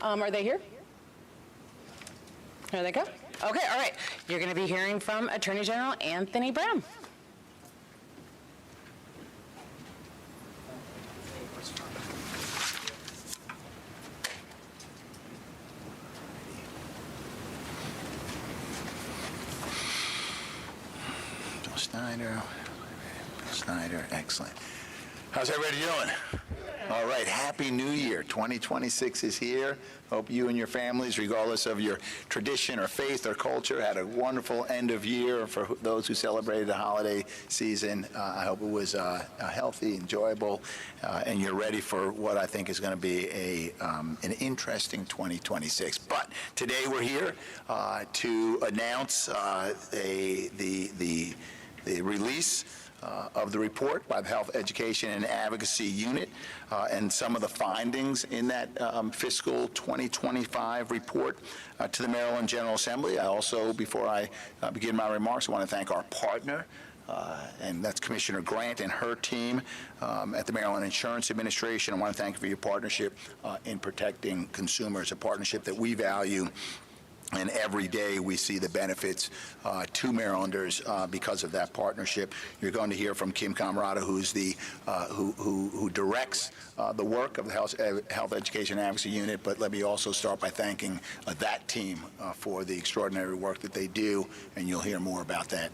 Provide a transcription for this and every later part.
Are they here? There they go. Okay, all right. You're going to be hearing from Attorney General Anthony Brown. Snyder, excellent. How's everybody doing? All right, Happy New Year. 2026 is here. Hope you and your families, regardless of your tradition or faith or culture, had a wonderful end of year. For those who celebrated the holiday season, I hope it was healthy, enjoyable, and you're ready for what I think is going to be an interesting 2026. But today we're here to announce the release of the report by the Health, Education, and Advocacy Unit and some of the findings in that fiscal 2025 report to the Maryland General Assembly. I also, before I begin my remarks, I want to thank our partner, and that's Commissioner Grant and her team at the Maryland Insurance Administration. I want to thank you for your partnership in protecting consumers, a partnership that we value. And every day we see the benefits to Marylanders because of that partnership. You're going to hear from Kim Camarada, who's the who directs the work of the Health, Education, and Advocacy Unit. But let me also start by thanking that team for the extraordinary work that they do, and you'll hear more about that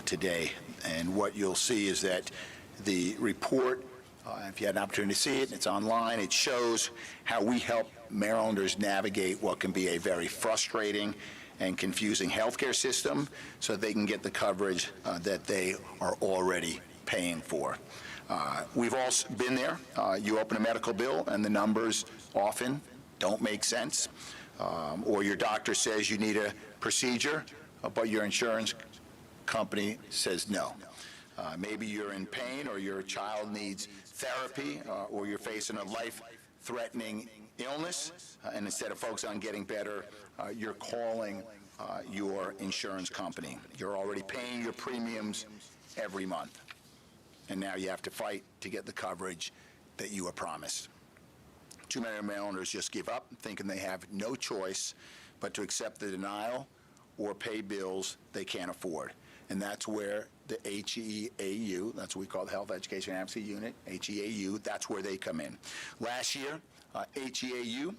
today. And what you'll see is that the report, if you had an opportunity to see it, it's online. It shows how we help Marylanders navigate what can be a very frustrating and confusing healthcare system so they can get the coverage that they are already paying for. We've all been there. You open a medical bill and the numbers often don't make sense. Or your doctor says you need a procedure, but your insurance company says no. Maybe you're in pain, or your child needs therapy, or you're facing a life-threatening illness, and instead of focusing on getting better, you're calling your insurance company. You're already paying your premiums every month, and now you have to fight to get the coverage that you were promised. Too many Marylanders just give up, thinking they have no choice but to accept the denial or pay bills they can't afford. And that's where the HEAU, that's what we call the Health, Education, and Advocacy Unit, HEAU, that's where they come in. Last year, HEAU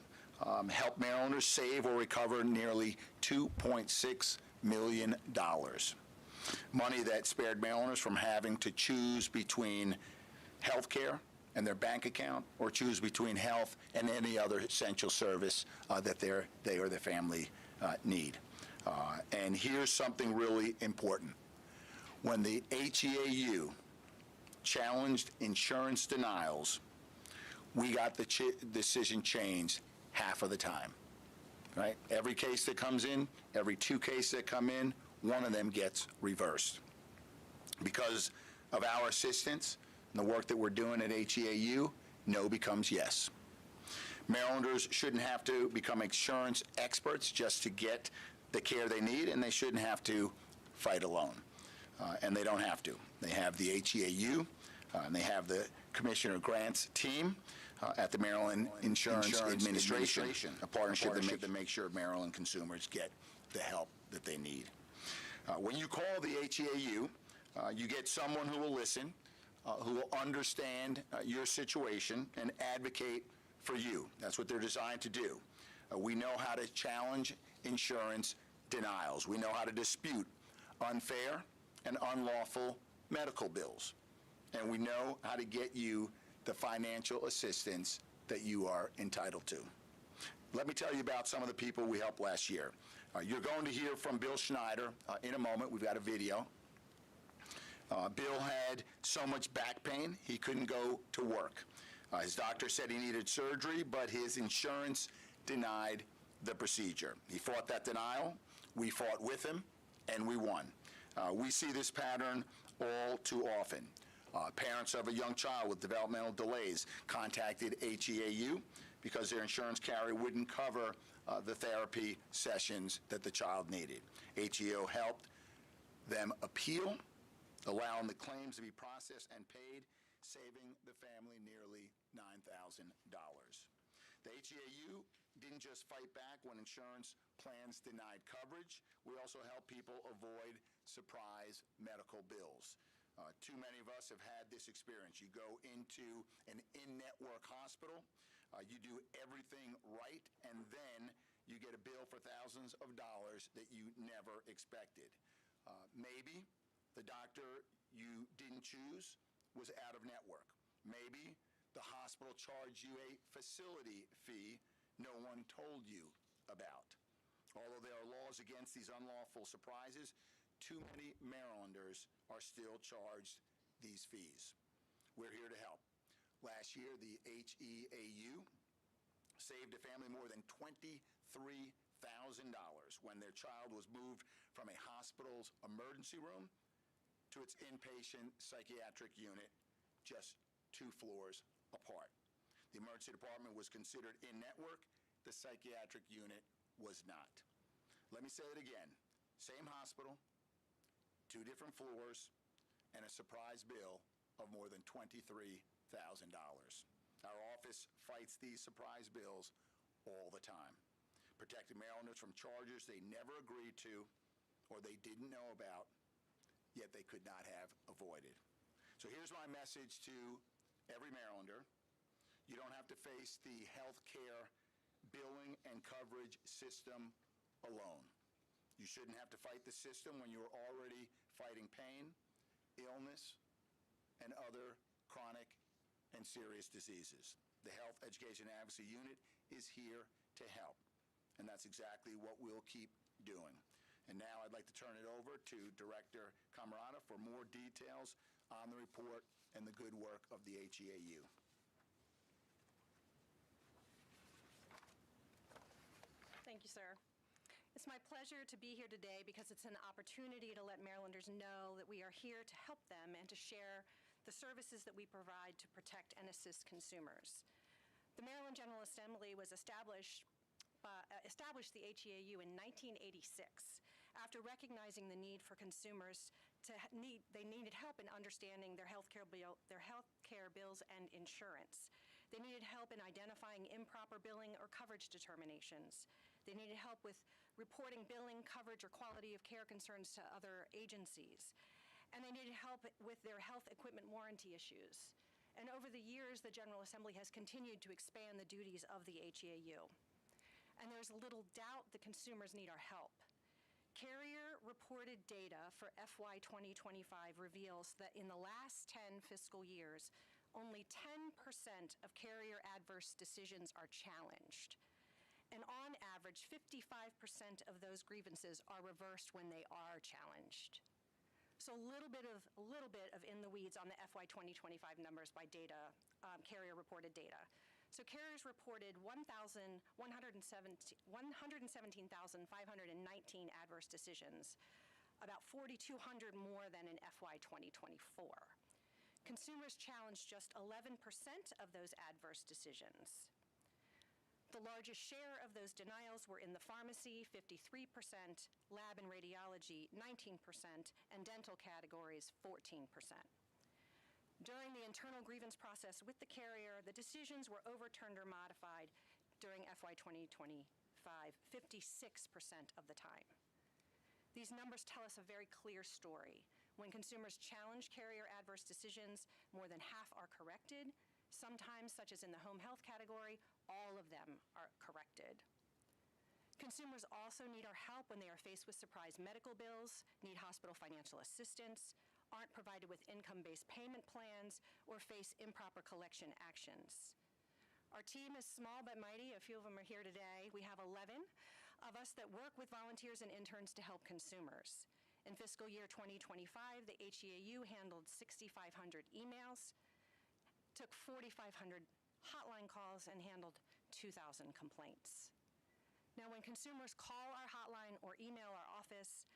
helped Marylanders save or recover nearly $2.6 million. Money that spared Marylanders from having to choose between health care and their bank account, or choose between health and any other essential service that they or their family need. And here's something really important. When the HEAU challenged insurance denials, we got the decision changed half of the time, right? Every case that comes in, every 2 cases that come in, one of them gets reversed. Because of our assistance and the work that we're doing at HEAU, no becomes yes. Marylanders shouldn't have to become insurance experts just to get the care they need, and they shouldn't have to fight alone. And they don't have to. They have the HEAU, and they have the Commissioner Grant's team at the Maryland Insurance Administration, a partnership that makes sure Maryland consumers get the help that they need. When you call the HEAU, you get someone who will listen, who will understand your situation and advocate for you. That's what they're designed to do. We know how to challenge insurance denials. We know how to dispute unfair and unlawful medical bills. And we know how to get you the financial assistance that you are entitled to. Let me tell you about some of the people we helped last year. You're going to hear from Bill Schneider in a moment. We've got a video. Bill had so much back pain, he couldn't go to work. His doctor said he needed surgery, but his insurance denied the procedure. He fought that denial. We fought with him, and we won. We see this pattern all too often. Parents of a young child with developmental delays contacted HEAU because their insurance carrier wouldn't cover the therapy sessions that the child needed. HEAU helped them appeal, allowing the claims to be processed and paid, saving the family nearly $9,000. The HEAU didn't just fight back when insurance plans denied coverage. We also help people avoid surprise medical bills. Too many of us have had this experience. You go into an in-network hospital, you do everything right, and then you get a bill for thousands of dollars that you never expected. Maybe the doctor you didn't choose was out of network. Maybe the hospital charged you a facility fee no one told you about. Although there are laws against these unlawful surprises, too many Marylanders are still charged these fees. We're here to help. Last year, the HEAU saved a family more than $23,000 when their child was moved from a hospital's emergency room to its inpatient psychiatric unit just 2 floors apart. The emergency department was considered in-network. The psychiatric unit was not. Let me say it again. Same hospital, 2 different floors, and a surprise bill of more than $23,000. Our office fights these surprise bills all the time, protecting Marylanders from charges they never agreed to or they didn't know about, yet they could not have avoided. So here's my message to every Marylander. You don't have to face the health care billing and coverage system alone. You shouldn't have to fight the system when you're already fighting pain, illness, and other chronic and serious diseases. The Health Education and Advocacy Unit is here to help, and that's exactly what we'll keep doing. And now I'd like to turn it over to Director Camarata for more details on the report and the good work of the HEAU. Thank you, sir. It's my pleasure to be here today because it's an opportunity to let Marylanders know that we are here to help them and to share the services that we provide to protect and assist consumers. The Maryland General Assembly was established the HEAU in 1986 after recognizing the need for consumers they needed help in understanding their health care bills and insurance. They needed help in identifying improper billing or coverage determinations. They needed help with reporting billing, coverage, or quality of care concerns to other agencies. And they needed help with their health equipment warranty issues. And over the years, the General Assembly has continued to expand the duties of the HEAU. And there's little doubt that consumers need our help. Carrier-reported data for FY 2025 reveals that in the last 10 fiscal years, only 10% of carrier adverse decisions are challenged. And on average, 55% of those grievances are reversed when they are challenged. So a little bit of in the weeds on the FY 2025 numbers by data, carrier-reported data. So carriers reported 117,519 adverse decisions, about 4,200 more than in FY 2024. Consumers challenged just 11% of those adverse decisions. The largest share of those denials were in the pharmacy, 53%, lab and radiology, 19%, and dental categories, 14%. During the internal grievance process with the carrier, the decisions were overturned or modified during FY 2025, 56% of the time. These numbers tell us a very clear story. When consumers challenge carrier adverse decisions, more than half are corrected. Sometimes, such as in the home health category, all of them are corrected. Consumers also need our help when they are faced with surprise medical bills, need hospital financial assistance, aren't provided with income-based payment plans, or face improper collection actions. Our team is small but mighty. A few of them are here today. We have 11 of us that work with volunteers and interns to help consumers. In fiscal year 2025, the HEAU handled 6,500 emails, took 4,500 hotline calls, and handled 2,000 complaints. Now, when consumers call our hotline or email our office,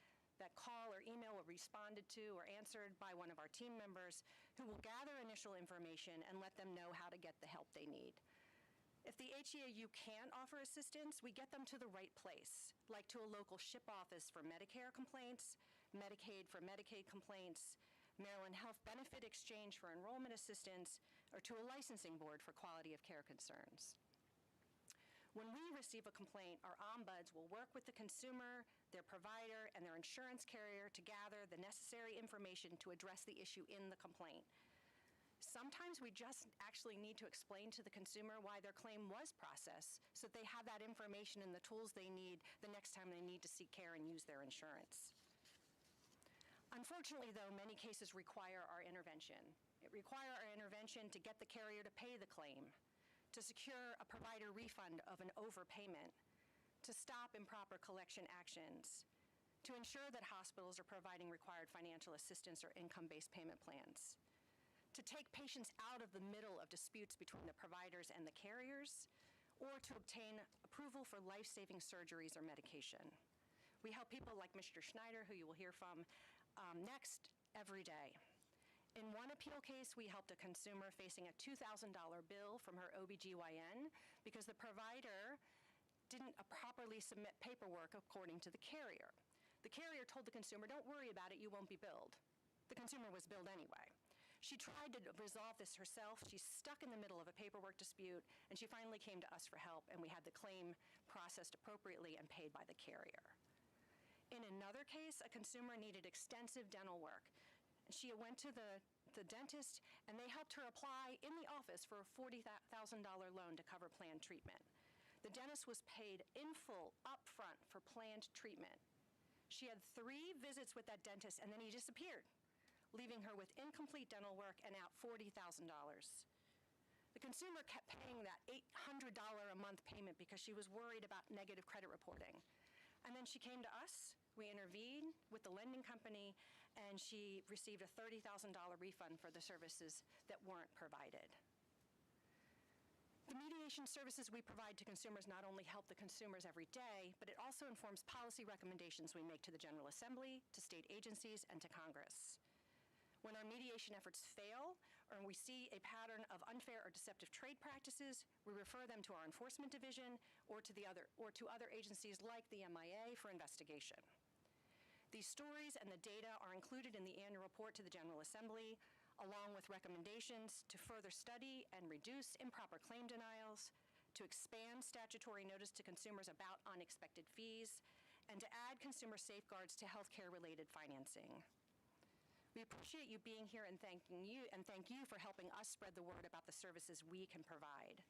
that call or email were responded to or answered by one of our team members who will gather initial information and let them know how to get the help they need. If the HEAU can't offer assistance, we get them to the right place, like to a local SHIP office for Medicare complaints, Medicaid for Medicaid complaints, Maryland Health Benefit Exchange for enrollment assistance, or to a licensing board for quality of care concerns. When we receive a complaint, our ombuds will work with the consumer, their provider, and their insurance carrier to gather the necessary information to address the issue in the complaint. Sometimes we just actually need to explain to the consumer why their claim was processed so that they have that information and the tools they need the next time they need to seek care and use their insurance. Unfortunately, though, many cases require our intervention. It requires our intervention to get the carrier to pay the claim, to secure a provider refund of an overpayment, to stop improper collection actions, to ensure that hospitals are providing required financial assistance or income-based payment plans, to take patients out of the middle of disputes between the providers and the carriers, or to obtain approval for life-saving surgeries or medication. We help people like Mr. Schneider, who you will hear from next, every day. In one appeal case, we helped a consumer facing a $2,000 bill from her OBGYN because the provider didn't properly submit paperwork according to the carrier. The carrier told the consumer, "Don't worry about it, you won't be billed." The consumer was billed anyway. She tried to resolve this herself. She's stuck in the middle of a paperwork dispute, and she finally came to us for help, and we had the claim processed appropriately and paid by the carrier. In another case, a consumer needed extensive dental work. She went to the dentist, and they helped her apply in the office for a $40,000 loan to cover planned treatment. The dentist was paid in full upfront for planned treatment. She had 3 visits with that dentist, and then he disappeared, leaving her with incomplete dental work and out $40,000. The consumer kept paying that $800 a month payment because she was worried about negative credit reporting. And then she came to us, we intervened with the lending company, and she received a $30,000 refund for the services that weren't provided. The mediation services we provide to consumers not only help the consumers every day, but it also informs policy recommendations we make to the General Assembly, to state agencies, and to Congress. When our mediation efforts fail, or we see a pattern of unfair or deceptive trade practices, we refer them to our enforcement division or to other agencies like the MIA for investigation. These stories and the data are included in the annual report to the General Assembly, along with recommendations to further study and reduce improper claim denials, to expand statutory notice to consumers about unexpected fees, and to add consumer safeguards to healthcare-related financing. We appreciate you being here and thank you for helping us spread the word about the services we can provide.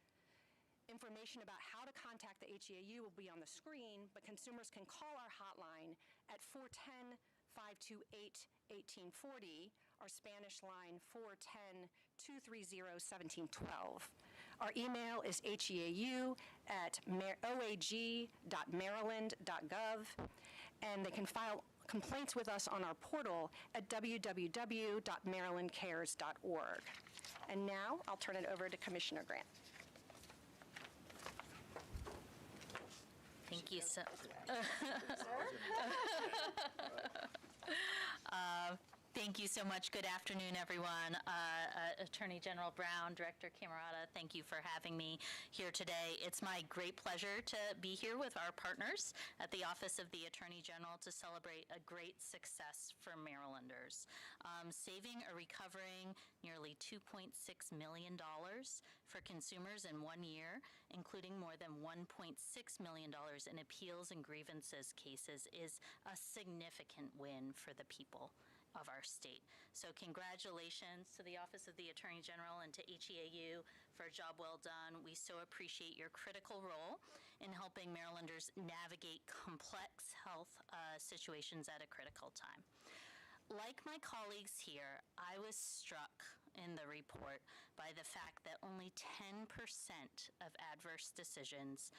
Information about how to contact the HEAU will be on the screen, but consumers can call our hotline at 410-528-1840, our Spanish line 410-230-1712. Our email is heau@oag.maryland.gov, and they can file complaints with us on our portal at www.marylandcares.org. And now I'll turn it over to Commissioner Grant. Thank you so. Thank you so much. Good afternoon, everyone. Attorney General Brown, Director Camerata, thank you for having me here today. It's my great pleasure to be here with our partners at the Office of the Attorney General to celebrate a great success for Marylanders, saving or recovering nearly $2.6 million for consumers in 1 year, including more than $1.6 million in appeals and grievances cases, is a significant win for the people of our state. So congratulations to the Office of the Attorney General and to HEAU for a job well done. We so appreciate your critical role in helping Marylanders navigate complex health situations at a critical time. Like my colleagues here, I was struck in the report by the fact that only 10% of adverse decisions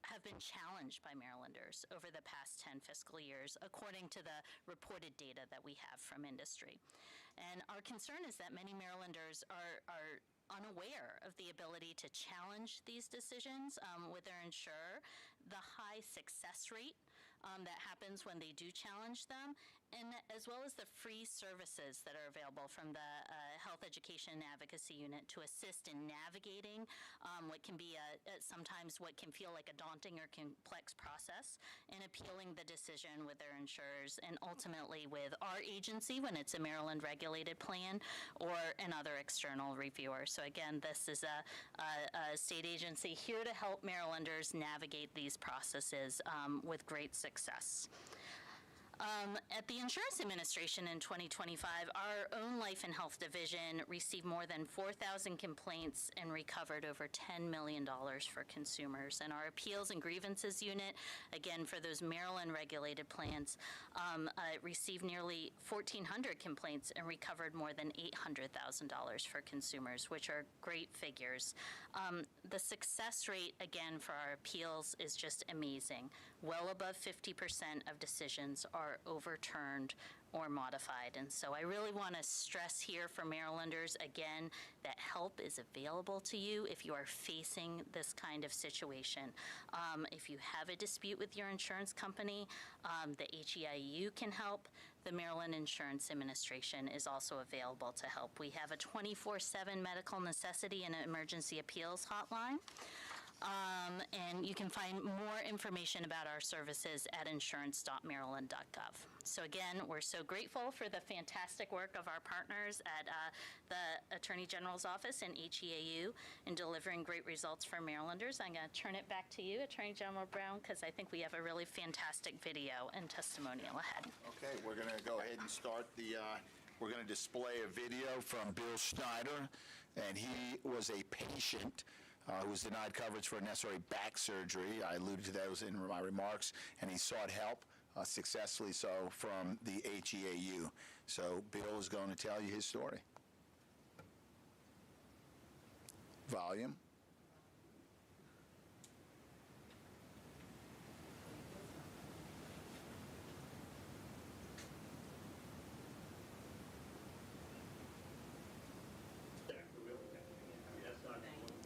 have been challenged by Marylanders over the past 10 fiscal years, according to the reported data that we have from industry. And our concern is that many Marylanders are unaware of the ability to challenge these decisions with their insurer, the high success rate that happens when they do challenge them, and as well as the free services that are available from the Health Education and Advocacy Unit to assist in navigating what can be sometimes what can feel like a daunting or complex process in appealing the decision with their insurers and ultimately with our agency when it's a Maryland regulated plan or another external reviewer. So again, this is a state agency here to help Marylanders navigate these processes with great success. At the Insurance Administration in 2025, our own Life and Health Division received more than 4,000 complaints and recovered over $10 million for consumers. And our Appeals and Grievances Unit, again, for those Maryland regulated plans, received nearly 1,400 complaints and recovered more than $800,000 for consumers, which are great figures. The success rate, again, for our appeals is just amazing. Well above 50% of decisions are overturned or modified. And so I really want to stress here for Marylanders, again, that help is available to you if you are facing this kind of situation. If you have a dispute with your insurance company, the HEIU can help. The Maryland Insurance Administration is also available to help. We have a 24/7 medical necessity and emergency appeals hotline. And you can find more information about our services at insurance.maryland.gov. So again, we're so grateful for the fantastic work of our partners at the Attorney General's Office and HEAU in delivering great results for Marylanders. I'm going to turn it back to you, Attorney General Brown, because I think we have a really fantastic video and testimonial ahead. Okay, we're going to go ahead and start we're going to display a video from Bill Schneider, and he was a patient who was denied coverage for necessary back surgery. I alluded to those in my remarks, and he sought help, successfully so, from the HEAU. So Bill is going to tell you his story. Volume.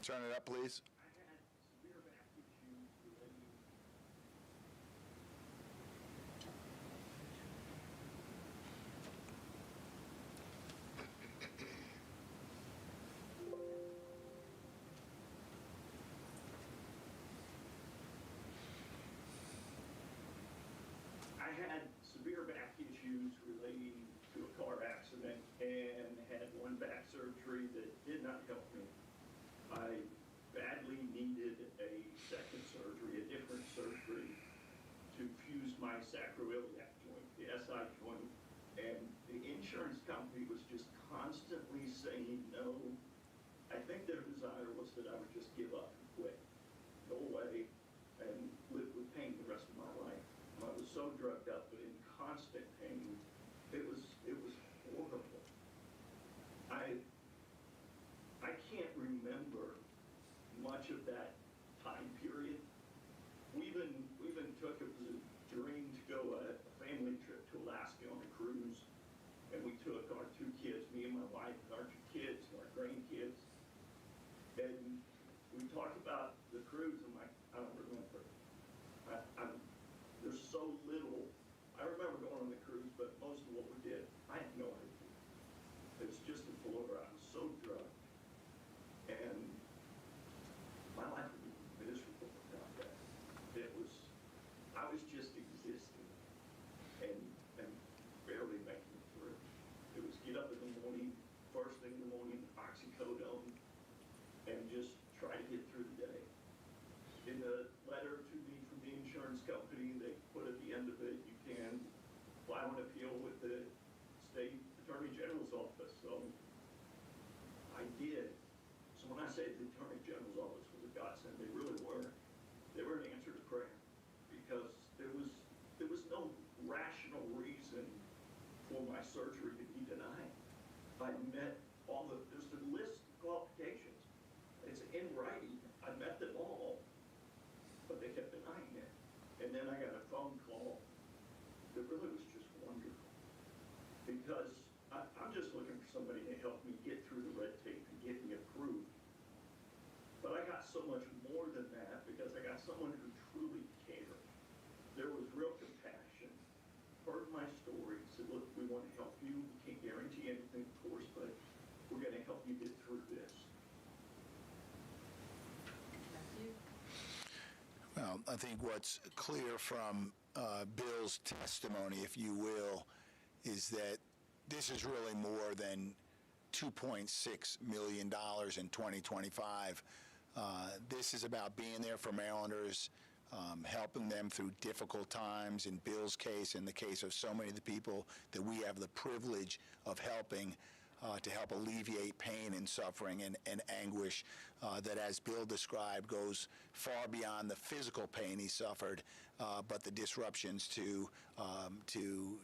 Turn it up, please. I had severe back issues relating to a car accident and had one back surgery that did not help me. I badly needed a second surgery, a different surgery, to fuse my sacroiliac joint, the SI joint, and the insurance company was just constantly saying no. I think their desire was that I would just give up and quit, go away, and live with pain the rest of my life. I was so drugged up, but in constant pain. It was horrible. I can't remember much of that time period. We even took, it was a dream to go a family trip to Alaska on a cruise, and we took our two kids, me and my wife, and our two kids, and our grandkids, and we talked about the cruise. I'm like, I don't remember. There's so little. I remember going on the cruise, but most of what we did, I had no idea. It was just in Florida. I was so drugged. And my life would be miserable without that. I was just existing and barely making it through. It was get up in the morning, first thing in the morning, oxycodone, and just try to get through the day. In the letter to me from the insurance company, they put at the end of it, you can file an appeal with the state attorney general's office. So I did. So when I say the attorney general's office was a godsend, they really were. They were an answer to prayer, because there was no rational reason for my surgery to be denied. I met there's a list of qualifications. It's in writing. I met them all, but they kept denying it. And then I got a phone call that really was just wonderful, because I'm just looking for somebody to help me get through the red tape and get me approved. But I got so much more than that, because I got someone who truly cared. There was real compassion, heard my story, said, look, we want to help you. We can't guarantee anything, of course, but I think what's clear from Bill's testimony, if you will, is that this is really more than $2.6 million in 2025. This is about being there for Marylanders, helping them through difficult times. In Bill's case, in the case of so many of the people that we have the privilege of helping, to help alleviate pain and suffering and anguish that, as Bill described, goes far beyond the physical pain he suffered, but the disruptions to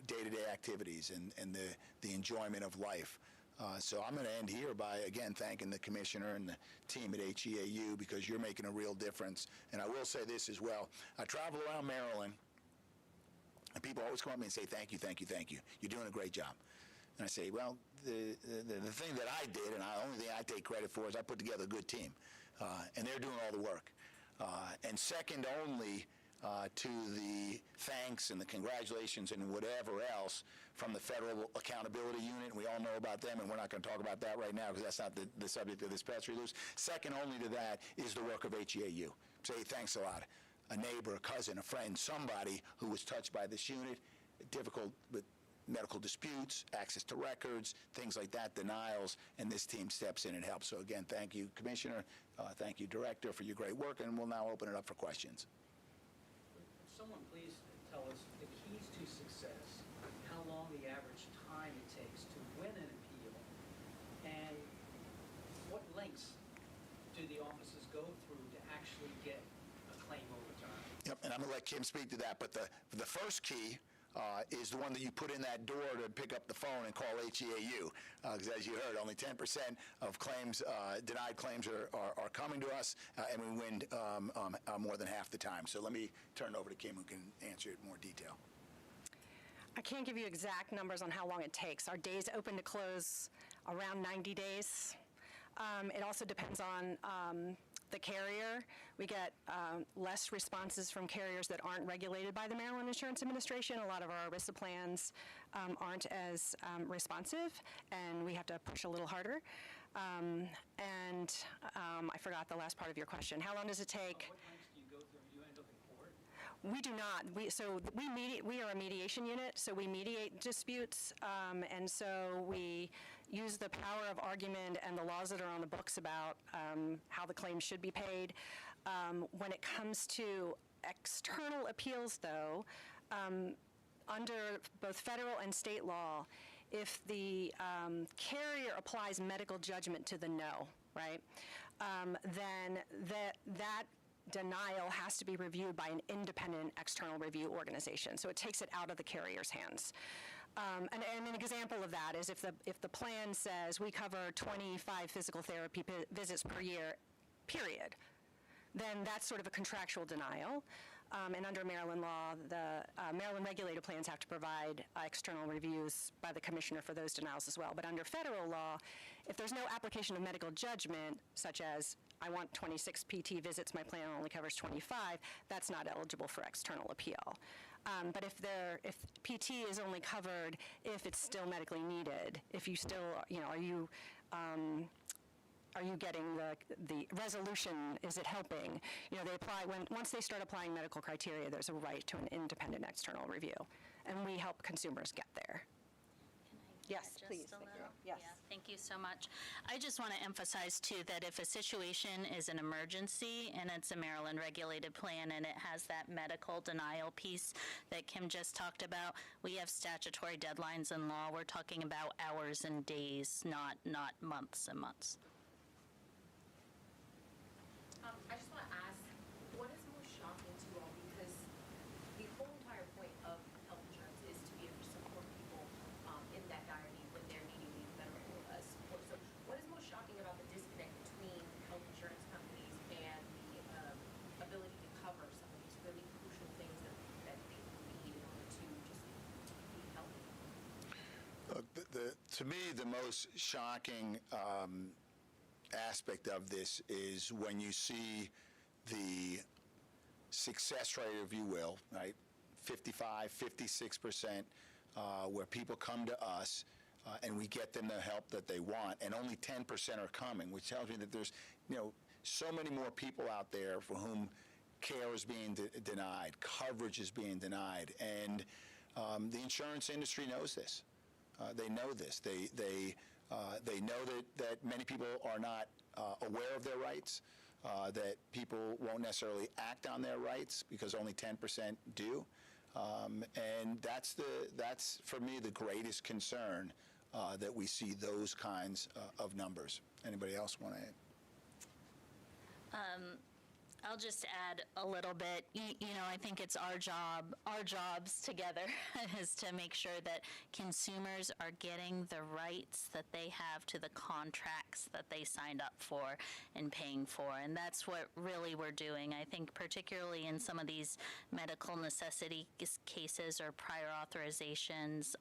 day-to-day activities and the enjoyment of life. So I'm going to end here by, again, thanking the commissioner and the team at HEAU, because you're making a real difference. And I will say this as well. I travel around Maryland, and people always come up to me and say, thank you, thank you, thank you. You're doing a great job. And I say, well, the thing that I did, and the only thing I take credit for, is I put together a good team. And they're doing all the work. And second only to the thanks and the congratulations and whatever else from the Federal Accountability Unit, and we all know about them, and we're not going to talk about that right now because that's not the subject of this press release. Second only to that is the work of HEAU. Say thanks a lot. A neighbor, a cousin, a friend, somebody who was touched by this unit, difficult with medical disputes, access to records, things like that, denials, and this team steps in and helps. So again, thank you, Commissioner. Thank you, Director, for your great work, and we'll now open it up for questions. Would someone please tell us the keys to success, how long the average time it takes to win an appeal, and what lengths do the offices go through to actually get a claim overturned? Yep, and I'm going to let Kim speak to that, but the first key is the one that you put in that door to pick up the phone and call HEAU, because as you heard, only 10% of claims, denied claims are coming to us, and we win more than half the time. So let me turn it over to Kim, who can answer it in more detail. I can't give you exact numbers on how long it takes. Our days open to close around 90 days. It also depends on the carrier. We get less responses from carriers that aren't regulated by the Maryland Insurance Administration. A lot of our ERISA plans aren't as responsive, and we have to push a little harder. I forgot the last part of your question. How long does it take? What lengths do you go through? Do you end up in court? We do not. We are a mediation unit, so we mediate disputes, and so we use the power of argument and the laws that are on the books about how the claims should be paid. When it comes to external appeals, though, under both federal and state law, if the carrier applies medical judgment to the no, right, then that denial has to be reviewed by an independent external review organization. So it takes it out of the carrier's hands. And an example of that is if the plan says we cover 25 physical therapy visits per year, period, then that's sort of a contractual denial. And under Maryland law, the Maryland regulated plans have to provide external reviews by the commissioner for those denials as well. But under federal law, if there's no application of medical judgment, such as I want 26 PT visits, my plan only covers 25, that's not eligible for external appeal. But if PT is only covered if it's still medically needed, if you still, are you getting the resolution? Is it helping? They apply once they start applying medical criteria. There's a right to an independent external review, and we help consumers get there. Yes, please. Just a little? Yes. Yeah, thank you so much. I just want to emphasize, too, that if a situation is an emergency and it's a Maryland regulated plan and it has that medical denial piece that Kim just talked about, we have statutory deadlines in law. We're talking about hours and days, not months and months. I just want to ask, what is most shocking to you all? Because the whole entire point of health insurance is to be able to support people in that dire need when they're needing these medical support. So what is most shocking about the disconnect between health insurance companies and the ability to cover some of these really crucial things that people need in order to just be healthy? To me, the most shocking aspect of this is when you see the success rate, if you will, right, 55, 56%, where people come to us and we get them the help that they want, and only 10% are coming, which tells me that there's, so many more people out there for whom care is being denied, coverage is being denied, and the insurance industry knows this. They know this. They know that many people are not aware of their rights, that people won't necessarily act on their rights because only 10% do. And that's for me the greatest concern, that we see those kinds of numbers. Anybody else want to add? I'll just add a little bit. You know, I think it's our jobs together is to make sure that consumers are getting the rights that they have to the contracts that they signed up for and paying for. And that's what really we're doing. I think particularly in some of these medical necessity cases or prior authorizations,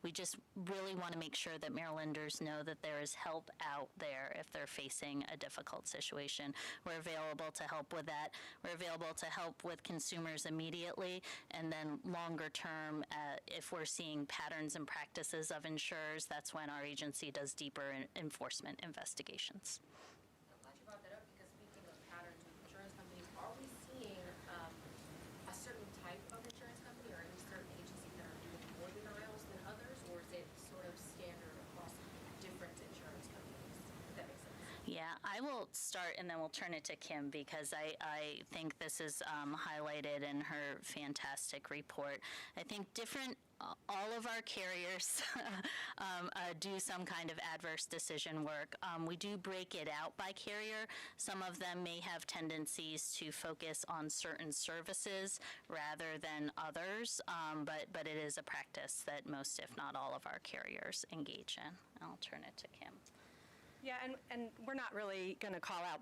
we just really want to make sure that Marylanders know that there is help out there if they're facing a difficult situation. We're available to help with that. We're available to help with consumers immediately, and then longer term, if we're seeing patterns and practices of insurers, that's when our agency does deeper enforcement investigations. I'm glad you brought that up, because speaking of patterns with insurance companies, are we seeing a certain type of insurance company or any certain agency that are doing more denials than others, or is it sort of standard across different insurance companies? If that makes sense. Yeah, I will start and then we'll turn it to Kim, because I think this is highlighted in her fantastic report. I think all of our carriers do some kind of adverse decision work. We do break it out by carrier. Some of them may have tendencies to focus on certain services rather than others, but it is a practice that most, if not all, of our carriers engage in. I'll turn it to Kim. Yeah, and we're not really going to call out